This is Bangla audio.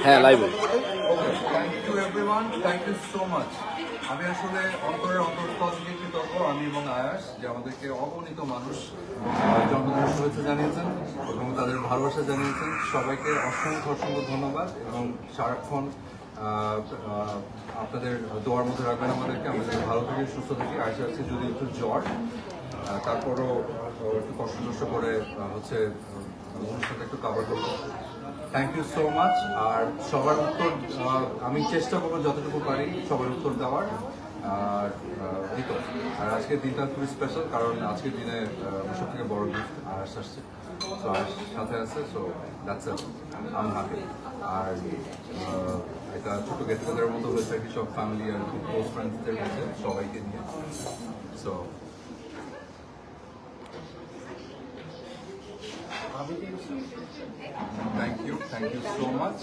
হ্যাঁ লাইভে। Thank you everyone, thank you so much. আমি আসলে অন্তরের অন্তঃস্থল থেকে কৃতজ্ঞ, আমি এবং আয়াস, যে আমাদেরকে অগণিত মানুষ জন্মদিনের শুভেচ্ছা জানিয়েছেন এবং তাদের ভালোবাসা জানিয়েছেন। সবাইকে অসংখ্য অসংখ্য ধন্যবাদ এবং সারাক্ষণ আপনাদের দোয়ার মধ্যে রাখবেন আমাদেরকে। আমরা যদি ভালো থাকি, সুস্থ থাকি। আয়সা আছে যদি একটু জ্বর, তারপরও একটু কষ্ট করে হচ্ছে অনুষ্ঠানটা একটু কাভার করবো। Thank you so much. আর সবার উত্তর আমি চেষ্টা করবো যতটুকু পারি সবার উত্তর দেওয়ার। আর এই তো। আর আজকের দিনটা খুবই স্পেশাল, কারণ আজকের দিনে সব থেকে বড় গিফট আয়াস আসছে, সো আয়াস সাথে আছে, so that's it, I am happy. আর এটা ছোট গেট টুগেদারের মতো হয়েছে আর কি, সব ফ্যামিলি আর খুব ক্লোজ ফ্রেন্ডসদের মধ্যে সবাইকে নিয়ে। So thank you so much.